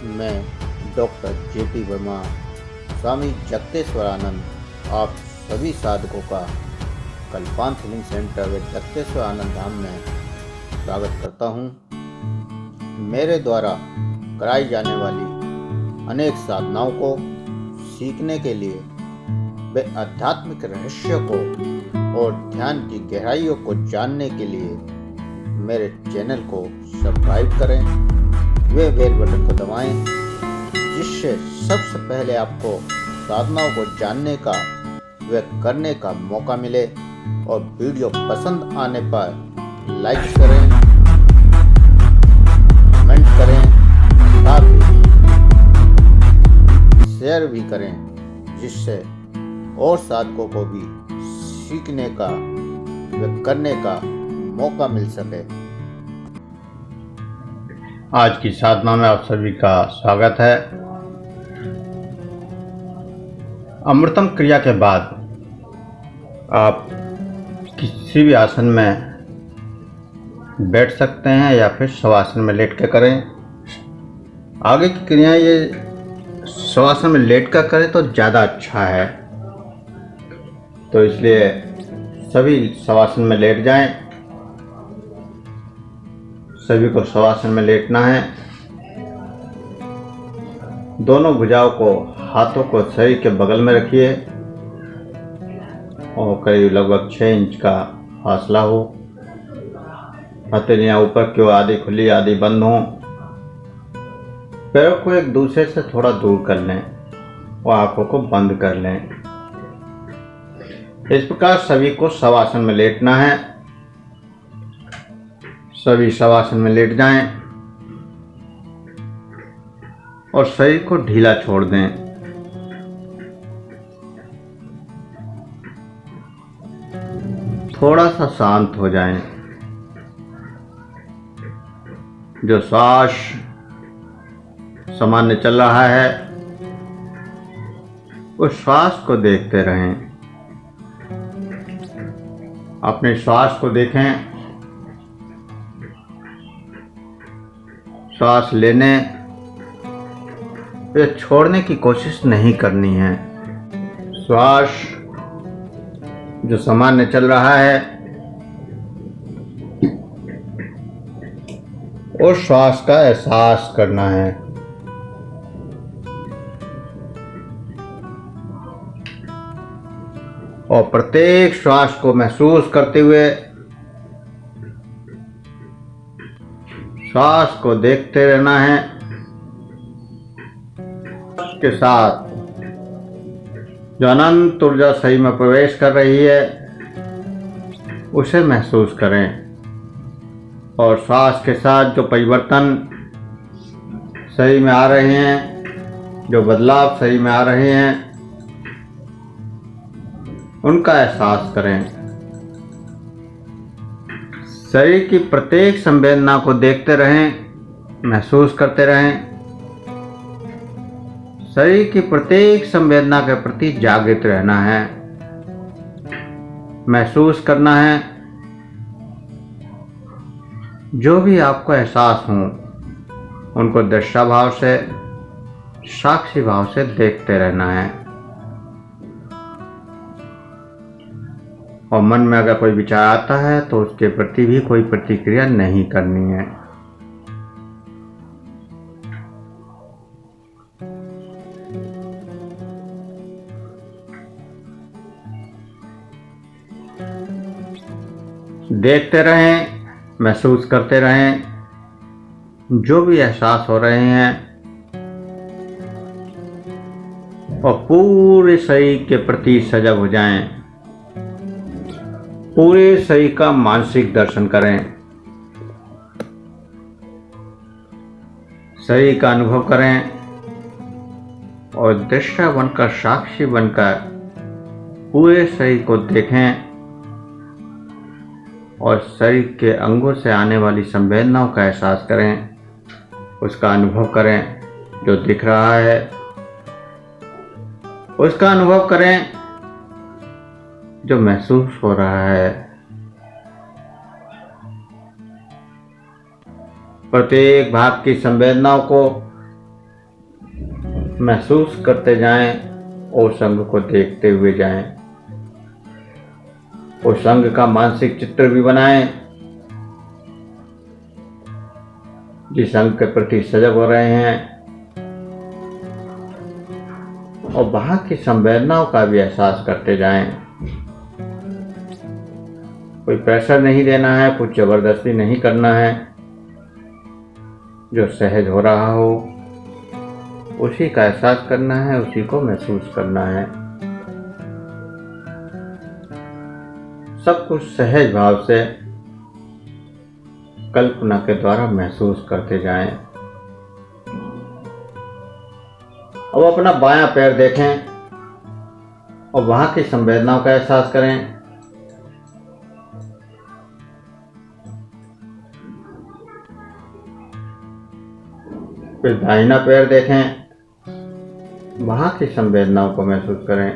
मैं doctor JP Verma, स्वामी जगतेश्वरानंद आप सभी साधकों का कल्पांत हीलिंग सेंटर व जगतेश्वर आनंद धाम में स्वागत करता हूँ। मेरे द्वारा कराई जाने वाली अनेक साधनाओं को सीखने के लिए व आध्यात्मिक रहस्यों को और ध्यान की गहराइयों को जानने के लिए मेरे चैनल को सब्सक्राइब करें, वे बेल बटन को दबाएं, जिससे सबसे पहले आपको साधनाओं को जानने का व करने का मौका मिले। और वीडियो पसंद आने पर लाइक करें, कमेंट करें, साथ ही शेयर भी करें, जिससे और साधकों को भी सीखने का व करने का मौका मिल सके। आज की साधना में आप सभी का स्वागत है। अमृतम क्रिया के बाद आप किसी भी आसन में बैठ सकते हैं या फिर शवासन में लेट कर करें। आगे की क्रिया ये शवासन में लेट कर करें तो ज़्यादा अच्छा है, तो इसलिए सभी शवासन में लेट जाएं। सभी को शवासन में लेटना है। दोनों भुजाओं को, हाथों को शरीर के बगल में रखिए और करीब लगभग 6 इंच का फासला हो। हथेलियाँ ऊपर की ओर आधी खुली आधी बंद हों। पैरों को एक दूसरे से थोड़ा दूर कर लें और आंखों को बंद कर लें। इस प्रकार सभी को शवासन में लेटना है। सभी शवासन में लेट जाएं और शरीर को ढीला छोड़ दें। थोड़ा सा शांत हो जाएं। जो श्वास सामान्य चल रहा है उस श्वास को देखते रहें। अपने श्वास को देखें। श्वास लेने या छोड़ने की कोशिश नहीं करनी है। श्वास जो सामान्य चल रहा है उस श्वास का एहसास करना है। और प्रत्येक श्वास को महसूस करते हुए श्वास को देखते रहना है। के साथ जो अनंत ऊर्जा शरीर में प्रवेश कर रही है उसे महसूस करें और श्वास के साथ जो परिवर्तन शरीर में आ रहे हैं, जो बदलाव शरीर में आ रहे हैं, उनका एहसास करें। शरीर की प्रत्येक संवेदना को देखते रहें, महसूस करते रहें। शरीर की प्रत्येक संवेदना के प्रति जागृत रहना है, महसूस करना है। जो भी आपको एहसास हो उनको दृश्य भाव से, साक्षी भाव से देखते रहना है। और मन में अगर कोई विचार आता है तो उसके प्रति भी कोई प्रतिक्रिया नहीं करनी है। देखते रहें, महसूस करते रहें। जो भी एहसास हो रहे हैं और पूरे शरीर के प्रति सजग हो जाएं। पूरे शरीर का मानसिक दर्शन करें। शरीर का अनुभव करें और दृष्टा बनकर, साक्षी बनकर पूरे शरीर को देखें और शरीर के अंगों से आने वाली संवेदनाओं का एहसास करें, उसका अनुभव करें। जो दिख रहा है उसका अनुभव करें, जो महसूस हो रहा है। प्रत्येक भाग की संवेदनाओं को महसूस करते जाएं और अंग को देखते हुए जाएं। उस अंग का मानसिक चित्र भी बनाएं जिस अंग के प्रति सजग हो रहे हैं, और वहां की संवेदनाओं का भी एहसास करते जाएं। कोई प्रेशर नहीं देना है, कुछ जबरदस्ती नहीं करना है। जो सहज हो रहा हो उसी का एहसास करना है, उसी को महसूस करना है। सब कुछ सहज भाव से कल्पना के द्वारा महसूस करते जाएं। अब अपना बायां पैर देखें और वहां की संवेदनाओं का एहसास करें। फिर दाहिना पैर देखें, वहां की संवेदनाओं को महसूस करें।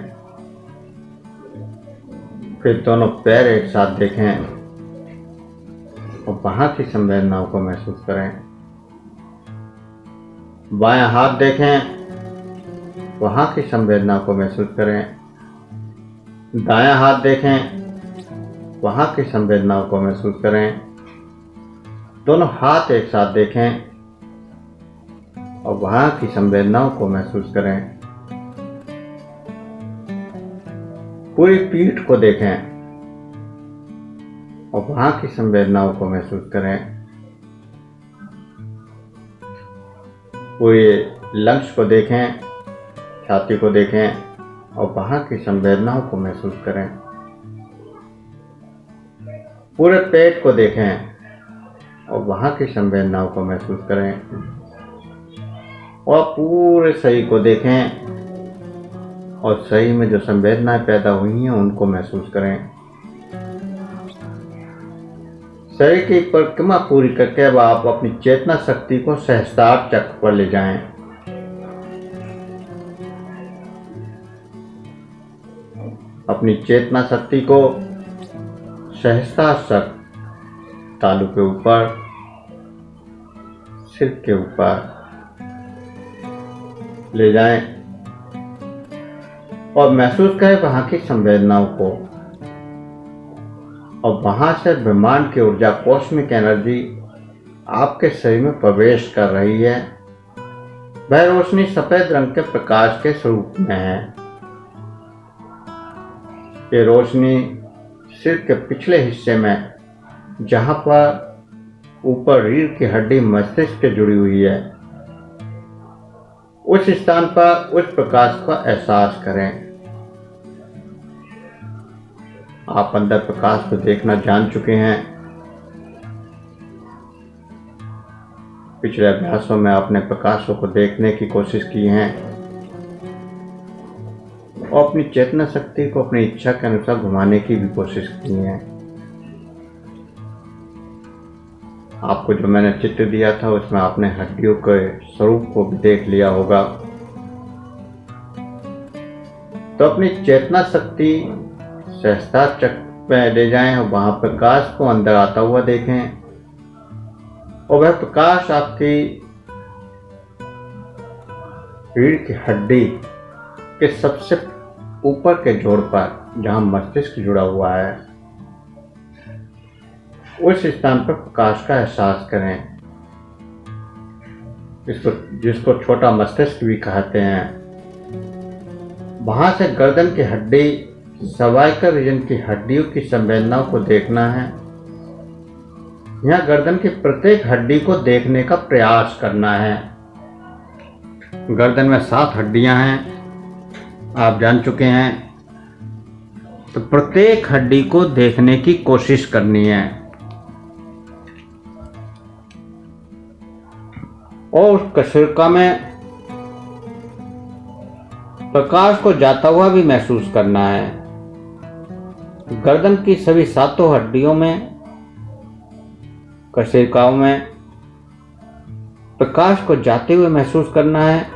फिर दोनों पैर एक साथ देखें और वहां की संवेदनाओं को महसूस करें। बायां हाथ देखें, वहां की संवेदनाओं को महसूस करें। दायां हाथ देखें, वहां की संवेदनाओं को महसूस करें। दोनों हाथ एक साथ देखें और वहां की संवेदनाओं को महसूस करें। पूरी पीठ को देखें और वहां की संवेदनाओं को महसूस करें। पूरे लंग्स को देखें, छाती को देखें और वहां की संवेदनाओं को महसूस करें। पूरे पेट को देखें और वहां की संवेदनाओं को महसूस करें। और पूरे शरीर को देखें और शरीर में जो संवेदनाएं पैदा हुई हैं उनको महसूस करें। शरीर की परिक्रमा पूरी करके अब आप अपनी चेतना शक्ति को सहस्त्रार चक्र पर ले जाएं। अपनी चेतना शक्ति को सहस्त्रार चक्र तालू के ऊपर, सिर के ऊपर ले जाएं और महसूस करें वहां की संवेदनाओं को। और वहां से ब्रह्मांड की ऊर्जा, कॉस्मिक एनर्जी आपके शरीर में प्रवेश कर रही है। वह रोशनी सफेद रंग के प्रकाश के स्वरूप में है। ये रोशनी सिर के पिछले हिस्से में, जहां पर ऊपर रीढ़ की हड्डी मस्तिष्क से जुड़ी हुई है, उस स्थान पर उस प्रकाश का एहसास करें। आप अंदर प्रकाश को देखना जान चुके हैं। पिछले अभ्यासों में आपने प्रकाशों को देखने की कोशिश की है और अपनी चेतना शक्ति को अपनी इच्छा के अनुसार घुमाने की भी कोशिश की है। आपको जो मैंने चित्र दिया था उसमें आपने हड्डियों के स्वरूप को भी देख लिया होगा। तो अपनी चेतना शक्ति सहस्त्रार चक्र में ले जाएं और वहां प्रकाश को अंदर आता हुआ देखें। और वह प्रकाश आपकी रीढ़ की हड्डी के सबसे ऊपर के जोड़ पर, जहां मस्तिष्क जुड़ा हुआ है, उस स्थान पर प्रकाश का एहसास करें। जिसको छोटा मस्तिष्क भी कहते हैं। वहां से गर्दन की हड्डी, सर्वाइकल रीजन की हड्डियों की संवेदनाओं को देखना है। यहाँ गर्दन की प्रत्येक हड्डी को देखने का प्रयास करना है। गर्दन में 7 हड्डियां हैं, आप जान चुके हैं। तो प्रत्येक हड्डी को देखने की कोशिश करनी है और उस कशरका में प्रकाश को जाता हुआ भी महसूस करना है। गर्दन की सभी 7 हड्डियों में, कशेरुकाओं में प्रकाश को जाते हुए महसूस करना है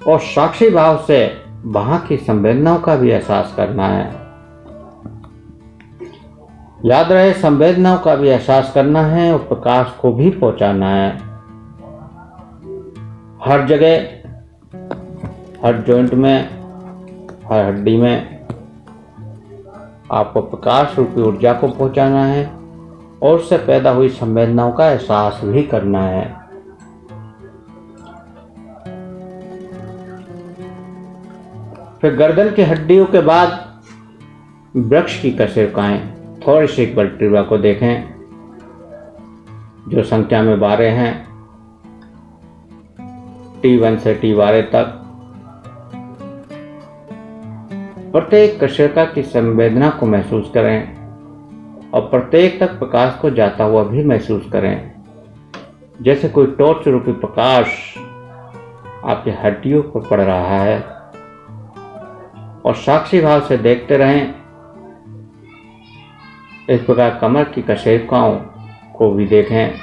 और साक्षी भाव से वहां की संवेदनाओं का भी एहसास करना है। याद रहे, संवेदनाओं का भी एहसास करना है और प्रकाश को भी पहुंचाना है। हर जगह हर जॉइंट में, हर हड्डी में आपको प्रकाश रूपी ऊर्जा को पहुंचाना है और उससे पैदा हुई संवेदनाओं का एहसास भी करना है। फिर गर्दन की हड्डियों के बाद वृक्ष की कोशिकाएं थोरेसिक वर्टिब्रा को देखें, जो संख्या में 12 हैं, T1 से T12 तक। प्रत्येक कोशिका की संवेदना को महसूस करें और प्रत्येक तक प्रकाश को जाता हुआ भी महसूस करें, जैसे कोई टॉर्च रूपी प्रकाश आपकी हड्डियों पर पड़ रहा है। और साक्षी भाव से देखते रहें। इस प्रकार कमर की कोशिकाओं को भी देखें,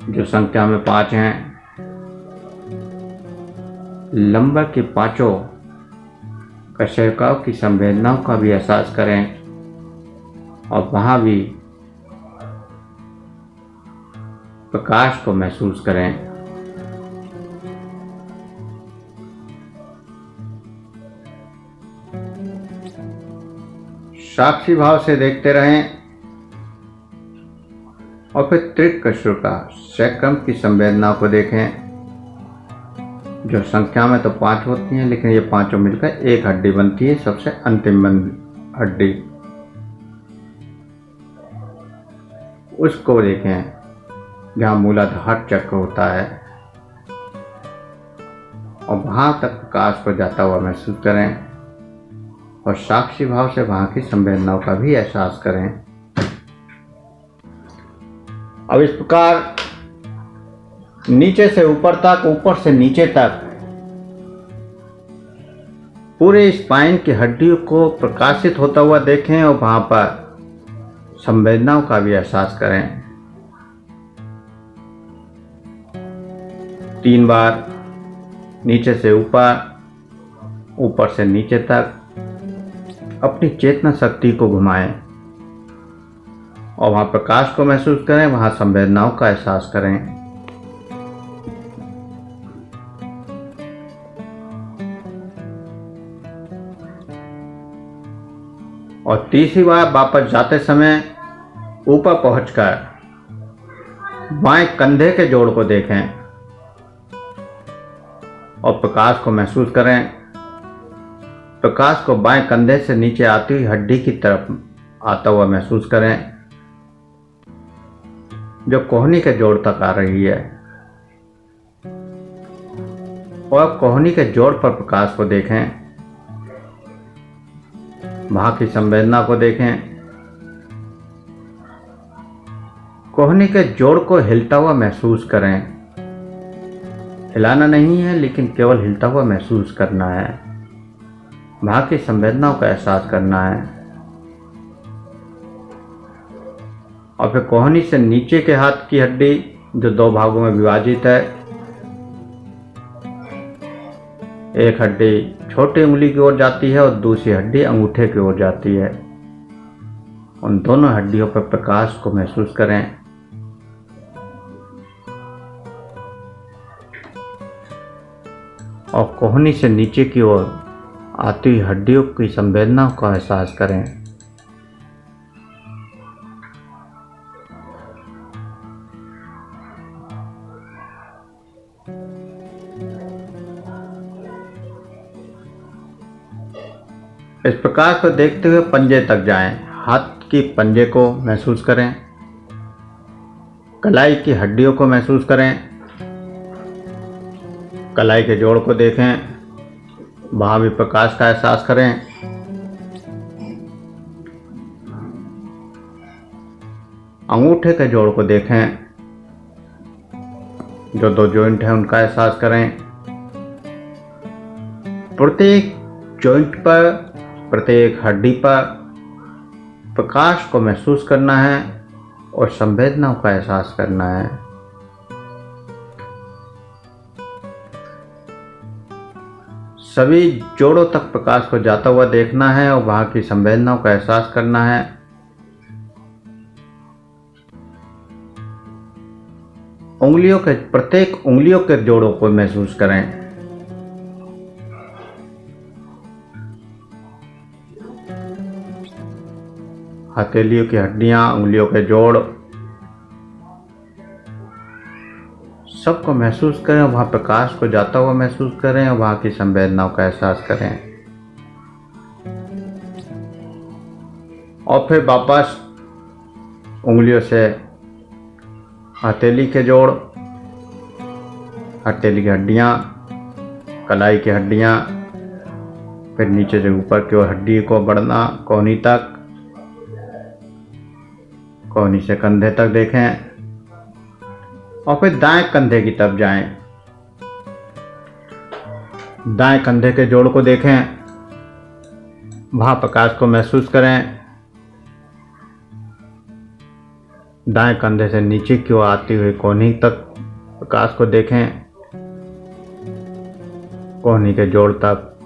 जो संख्या में 5 हैं। लंबर की 5 कोशिकाओं की संवेदनाओं का भी एहसास करें और वहां भी प्रकाश को महसूस करें। साक्षी भाव से देखते रहें और फिर त्रिक कोशिका सैक्रम की संवेदनाओं को देखें, जो संख्या में तो 5 होती हैं, लेकिन ये 5 मिलकर एक हड्डी बनती है, सबसे अंतिम हड्डी। उसको देखें जहाँ मूलाधार चक्र होता है और वहां तक प्रकाश को जाता हुआ महसूस करें और साक्षी भाव से वहां की संवेदनाओं का भी एहसास करें। अब इस प्रकार नीचे से ऊपर तक, ऊपर से नीचे तक पूरे स्पाइन की हड्डियों को प्रकाशित होता हुआ देखें और वहां पर संवेदनाओं का भी एहसास करें। 3 बार नीचे से ऊपर, ऊपर से नीचे तक अपनी चेतना शक्ति को घुमाएं और वहां प्रकाश को महसूस करें, वहां संवेदनाओं का एहसास करें। और तीसरी बार वापस जाते समय ऊपर पहुंचकर बाएं कंधे के जोड़ को देखें और प्रकाश को महसूस करें। प्रकाश को बाएं कंधे से नीचे आती हुई हड्डी की तरफ आता हुआ महसूस करें, जो कोहनी के जोड़ तक आ रही है। और कोहनी के जोड़ पर प्रकाश को देखें, वहां की संवेदना को देखें। कोहनी के जोड़ को हिलता हुआ महसूस करें। हिलाना नहीं है, लेकिन केवल हिलता हुआ महसूस करना है, वहां की संवेदनाओं का एहसास करना है। और फिर कोहनी से नीचे के हाथ की हड्डी, जो 2 भागों में विभाजित है, एक हड्डी छोटी उंगली की ओर जाती है और दूसरी हड्डी अंगूठे की ओर जाती है। उन दोनों हड्डियों पर प्रकाश को महसूस करें। और कोहनी से नीचे की ओर आती हुई हड्डियों की संवेदनाओं का एहसास करें। इस प्रकार को देखते हुए पंजे तक जाएं। हाथ की पंजे को महसूस करें, कलाई की हड्डियों को महसूस करें, कलाई के जोड़ को देखें, वहां भी प्रकाश का एहसास करें। अंगूठे के जोड़ को देखें, जो 2 जॉइंट हैं उनका एहसास करें। प्रत्येक जॉइंट पर, प्रत्येक हड्डी पर प्रकाश को महसूस करना है और संवेदनाओं का एहसास करना है। सभी जोड़ों तक प्रकाश को जाता हुआ देखना है और वहां की संवेदनाओं का एहसास करना है। प्रत्येक उंगलियों के जोड़ों को महसूस करें। हथेलियों की हड्डियां, उंगलियों के जोड़ सबको महसूस करें, वहां प्रकाश को जाता हुआ महसूस करें और वहां की संवेदनाओं का एहसास करें। और फिर वापस उंगलियों से हथेली के जोड़, हथेली की हड्डियां, कलाई की हड्डियां, फिर नीचे से ऊपर की ओर हड्डी को बढ़ना कोहनी तक, कोहनी से कंधे तक देखें और फिर दाएं कंधे की तरफ जाएं। दाएं कंधे के जोड़ को देखें, वहां प्रकाश को महसूस करें। दाएं कंधे से नीचे की ओर आती हुई कोहनी तक प्रकाश को देखें। कोहनी के जोड़ तक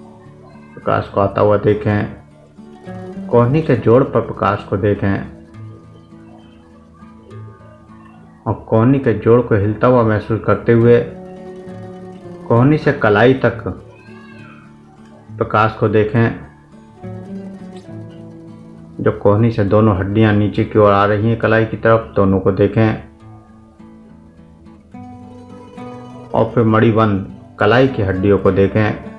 प्रकाश को आता हुआ देखें। कोहनी के जोड़ पर प्रकाश को देखें और कोहनी के जोड़ को हिलता हुआ महसूस करते हुए कोहनी से कलाई तक प्रकाश को देखें। जो कोहनी से दोनों हड्डियां नीचे की ओर आ रही हैं कलाई की तरफ, दोनों को देखें। और फिर मणिबंध कलाई की हड्डियों को देखें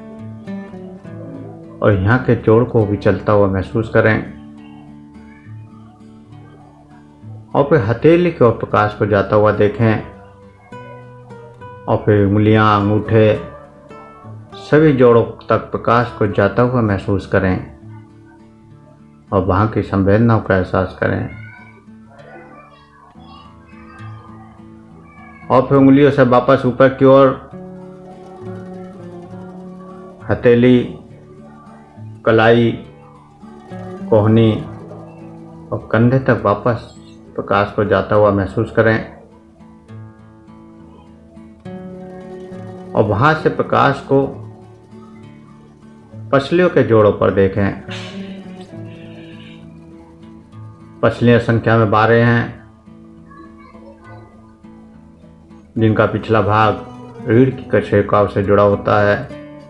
और यहाँ के जोड़ को भी चलता हुआ महसूस करें। और फिर हथेली की ओर प्रकाश को जाता हुआ देखें और फिर उंगलियां, अंगूठे, सभी जोड़ों तक प्रकाश को जाता हुआ महसूस करें और वहां की संवेदनाओं का एहसास करें। और फिर उंगलियों से वापस ऊपर की ओर हथेली, कलाई, कोहनी और कंधे तक वापस प्रकाश को जाता हुआ महसूस करें और वहां से प्रकाश को पसलियों के जोड़ों पर देखें। पसलियां संख्या में 12 हैं, जिनका पिछला भाग रीढ़ की कशेरुकाओं से जुड़ा होता है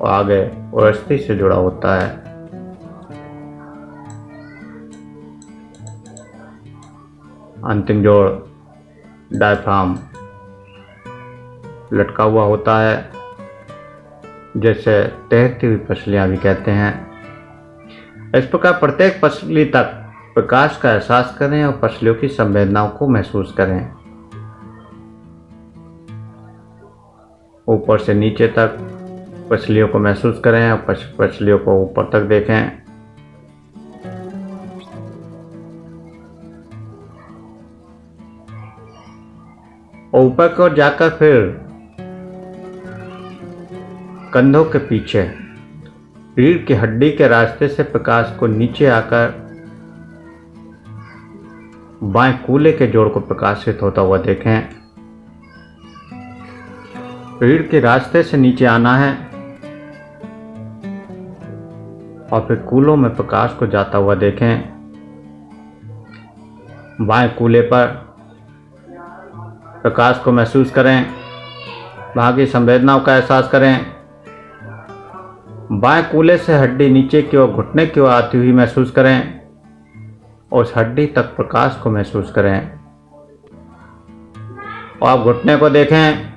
और आगे अस्थि से जुड़ा होता है। अंतिम जोड़ डायफ्राम लटका हुआ होता है, जैसे तैरती हुई पसलियां भी कहते हैं। इस प्रकार प्रत्येक पसली तक प्रकाश का एहसास करें और पसलियों की संवेदनाओं को महसूस करें। ऊपर से नीचे तक पसलियों को महसूस करें और पसलियों को ऊपर तक देखें। और ऊपर की ओर जाकर फिर कंधों के पीछे रीढ़ की हड्डी के रास्ते से प्रकाश को नीचे आकर बाएं कूल्हे के जोड़ को प्रकाशित होता हुआ देखें। रीढ़ के रास्ते से नीचे आना है और फिर कूलों में प्रकाश को जाता हुआ देखें। बाएं कूल्हे पर प्रकाश को महसूस करें, वहां की संवेदनाओं का एहसास करें। बाएं कूल्हे से हड्डी नीचे की ओर घुटने की ओर आती हुई महसूस करें और उस हड्डी तक प्रकाश को महसूस करें। और आप घुटने को देखें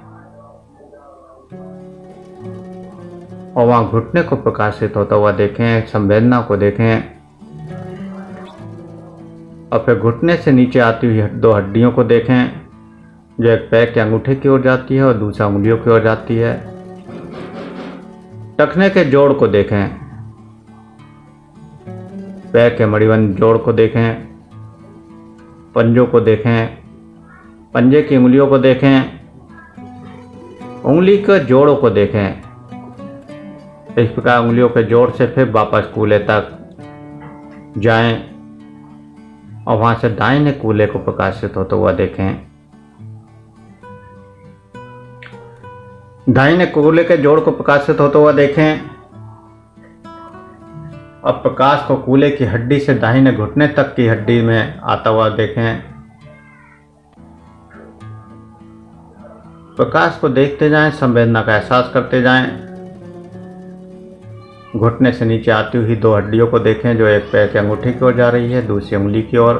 और वहां घुटने को प्रकाशित होता हुआ देखें, संवेदना को देखें। और फिर घुटने से नीचे आती हुई 2 हड्डियों को देखें, जो एक पैर के अंगूठे की ओर जाती है और दूसरा उंगलियों की ओर जाती है। टखने के जोड़ को देखें, पैर के मणिबंध जोड़ को देखें, पंजों को देखें, पंजे की उंगलियों को देखें, उंगली के जोड़ों को देखें। इस प्रकार उंगलियों के जोड़ से फिर वापस कूल्हे तक जाएं और वहां से दाहिने कूल्हे को प्रकाशित होता हुआ देखें। दाहिने कूल्हे के जोड़ को प्रकाशित होता हुआ देखें और प्रकाश को कूल्हे की हड्डी से दाहिने घुटने तक की हड्डी में आता हुआ देखें। प्रकाश को देखते जाएं, संवेदना का एहसास करते जाएं। घुटने से नीचे आती हुई दो हड्डियों को देखें जो एक पैर की अंगूठी की ओर जा रही है, दूसरी उंगली की ओर।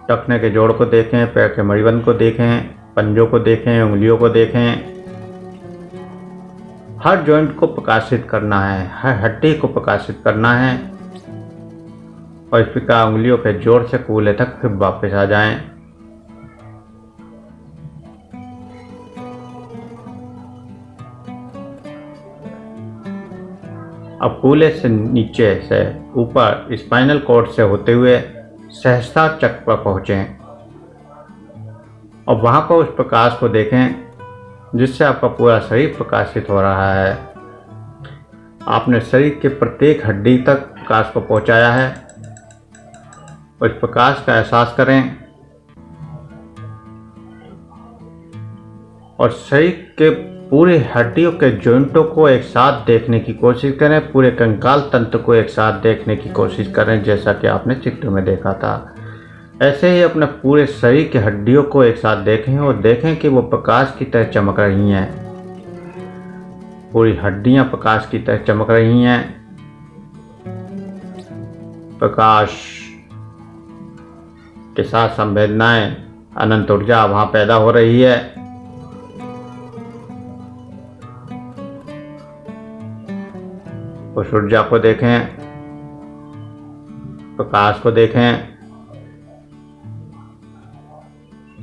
टखने के जोड़ को देखें, पैर के मणिबंध को देखें, पंजों को देखें, उंगलियों को देखें। हर जॉइंट को प्रकाशित करना है, हर हड्डी को प्रकाशित करना है और इस प्रकार उंगलियों के जोड़ से कूल्हे तक फिर वापस आ जाएं। अब कूल्हे से नीचे से ऊपर स्पाइनल कॉर्ड से होते हुए सहस्त्रार चक्र पर पहुंचें और वहां पर उस प्रकाश को देखें जिससे आपका पूरा शरीर प्रकाशित हो रहा है। आपने शरीर के प्रत्येक हड्डी तक प्रकाश को पहुंचाया है। उस प्रकाश का एहसास करें और शरीर के पूरे हड्डियों के जॉइंटों को एक साथ देखने की कोशिश करें, पूरे कंकाल तंत्र को एक साथ देखने की कोशिश करें जैसा कि आपने चित्र में देखा था। ऐसे ही अपने पूरे शरीर की हड्डियों को एक साथ देखें और देखें कि वो प्रकाश की तरह चमक रही हैं। पूरी हड्डियां प्रकाश की तरह चमक रही हैं। प्रकाश के साथ संवेदनाएं, अनंत ऊर्जा वहां पैदा हो रही है। उस ऊर्जा को देखें, प्रकाश को देखें,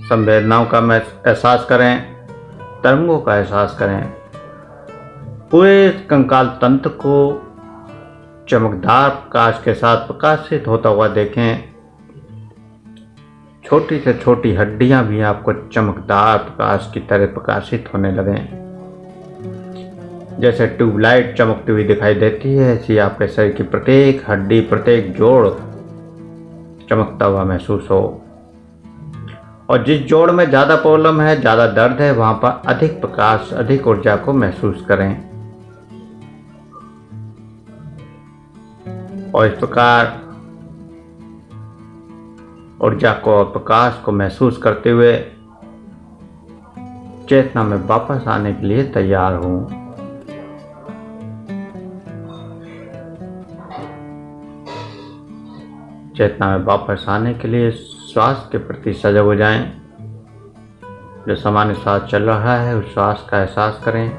संवेदनाओं का एहसास करें, तरंगों का एहसास करें। पूरे कंकाल तंत्र को चमकदार प्रकाश के साथ प्रकाशित होता हुआ देखें। छोटी से छोटी हड्डियां भी आपको चमकदार प्रकाश की तरह प्रकाशित होने लगें। जैसे ट्यूबलाइट चमकती हुई दिखाई देती है, ऐसी आपके शरीर की प्रत्येक हड्डी, प्रत्येक जोड़ चमकता हुआ महसूस हो। और जिस जोड़ में ज़्यादा प्रॉब्लम है, ज़्यादा दर्द है, वहां पर अधिक प्रकाश, अधिक ऊर्जा को महसूस करें। और इस प्रकार ऊर्जा को और प्रकाश को महसूस करते हुए चेतना में वापस आने के लिए तैयार हूं। चेतना में वापस आने के लिए श्वास के प्रति सजग हो जाएं। जो सामान्य श्वास चल रहा है उस श्वास का एहसास करें।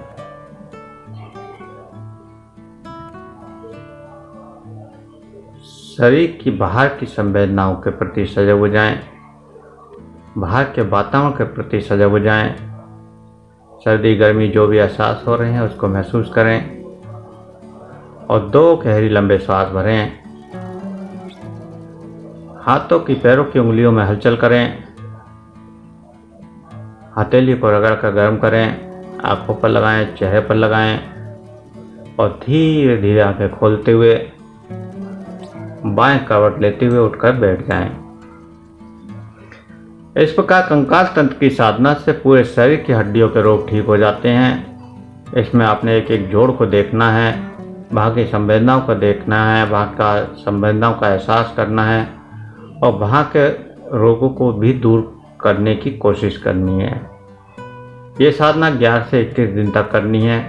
शरीर की बाहर की संवेदनाओं के प्रति सजग हो जाएं। बाहर के वातावरण के प्रति सजग हो जाएं। सर्दी गर्मी जो भी एहसास हो रहे हैं उसको महसूस करें और 2 गहरी लंबे श्वास भरें। हाथों की पैरों की उंगलियों में हलचल करें। हथेली को रगड़ कर गर्म करें। आंखों पर लगाएं, चेहरे पर लगाएं और धीरे धीरे आंखें खोलते हुए बाएं करवट लेते हुए उठकर बैठ जाएं। इस प्रकार कंकाल तंत्र की साधना से पूरे शरीर की हड्डियों के रोग ठीक हो जाते हैं। इसमें आपने एक एक जोड़ को देखना है, वहाँ की संवेदनाओं को देखना है, वहाँ का संवेदनाओं का एहसास करना है और वहाँ के रोगों को भी दूर करने की कोशिश करनी है। ये साधना 11 से 21 दिन तक करनी है।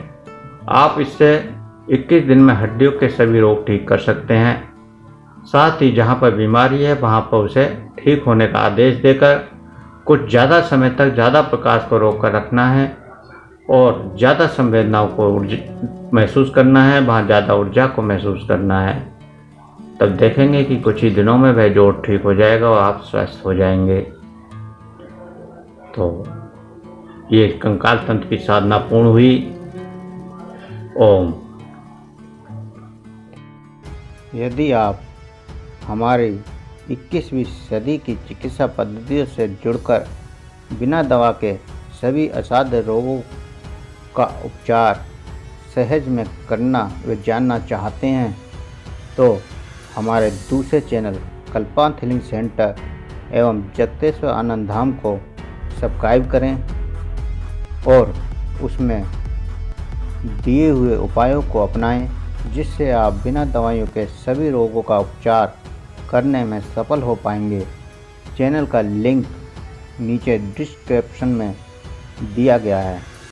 आप इससे 21 दिन में हड्डियों के सभी रोग ठीक कर सकते हैं। साथ ही जहाँ पर बीमारी है वहाँ पर उसे ठीक होने का आदेश देकर कुछ ज़्यादा समय तक ज़्यादा प्रकाश को रोक कर रखना है और ज़्यादा संवेदनाओं को महसूस करना है, वहाँ ज़्यादा ऊर्जा को महसूस करना है। तब देखेंगे कि कुछ ही दिनों में वह जोड़ ठीक हो जाएगा और आप स्वस्थ हो जाएंगे। तो ये कंकाल तंत्र की साधना पूर्ण हुई। ओम। यदि आप हमारी 21वीं सदी की चिकित्सा पद्धतियों से जुड़कर बिना दवा के सभी असाध्य रोगों का उपचार सहज में करना व जानना चाहते हैं तो हमारे दूसरे चैनल कल्पांत हीलिंग सेंटर एवं जगतेश्वर आनंद धाम को सब्सक्राइब करें और उसमें दिए हुए उपायों को अपनाएं, जिससे आप बिना दवाइयों के सभी रोगों का उपचार करने में सफल हो पाएंगे। चैनल का लिंक नीचे डिस्क्रिप्शन में दिया गया है।